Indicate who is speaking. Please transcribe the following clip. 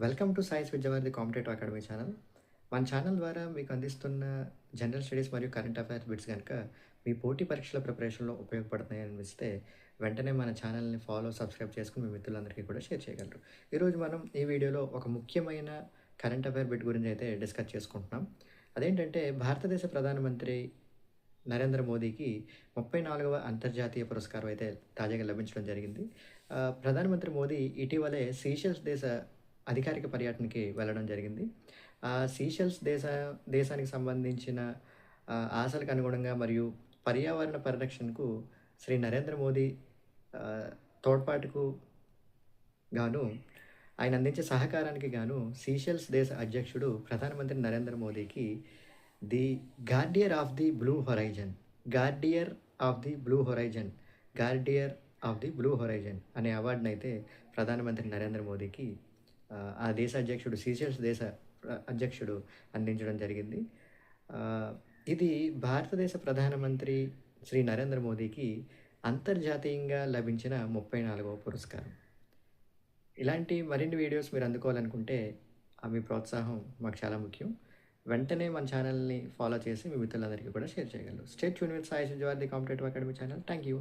Speaker 1: Welcome to Sai's Vidyavaridhi competitive academy channel. మన channel ద్వారా మీకు అందిస్తున్న జనరల్ స్టడీస్ మరియు కరెంట్ అఫైర్స్ బిట్స్ కనుక మీ పోటీ పరీక్షల ప్రిపరేషన్లో ఉపయోగపడుతున్నాయి అనిపిస్తే వెంటనే మన ఛానల్ని సబ్స్క్రైబ్ చేసుకుని మీ మిత్రులందరికీ కూడా షేర్ చేయగలరు. ఈరోజు మనం ఈ వీడియోలో ఒక ముఖ్యమైన కరెంట్ అఫైర్ బిట్ గురించి అయితే డిస్కస్ చేసుకుంటున్నాం. అదేంటంటే భారతదేశ ప్రధానమంత్రి నరేంద్ర మోదీకి 34వ అంతర్జాతీయ పురస్కారం అయితే తాజాగా లభించడం జరిగింది. ప్రధానమంత్రి మోదీ ఇటీవలే సీషెల్స్ దేశ అధికారిక పర్యటనకి వెళ్ళడం జరిగింది. సీషెల్స్ దేశానికి సంబంధించిన ఆశలకు అనుగుణంగా మరియు పర్యావరణ పరిరక్షణకు శ్రీ నరేంద్ర మోదీ తోడ్పాటుకు గాను ఆయన అందించే సహకారానికి గాను సీషెల్స్ దేశ అధ్యక్షుడు ప్రధానమంత్రి నరేంద్ర మోదీకి the guardian of the blue horizon guardian of the blue horizon guardian of the blue horizon అనే అవార్డును అయితే ప్రధానమంత్రి నరేంద్ర మోదీకి ఆ దేశ అధ్యక్షుడు సీషెల్స్ దేశ అధ్యక్షుడు అందించడం జరిగింది. ఇది భారతదేశ ప్రధానమంత్రి శ్రీ నరేంద్ర మోదీకి అంతర్జాతీయంగా లభించిన 34వ పురస్కారం. ఇలాంటి మరిన్ని వీడియోస్ మీరు అందుకోవాలనుకుంటే మీ ప్రోత్సాహం మాకు చాలా ముఖ్యం. వెంటనే మన ఛానల్ని ఫాలో చేసి మీ మిత్రులందరికీ కూడా షేర్ చేయగలరు. Stay tune with Sai Vidyavaridhi competitive academy channel. Thank you.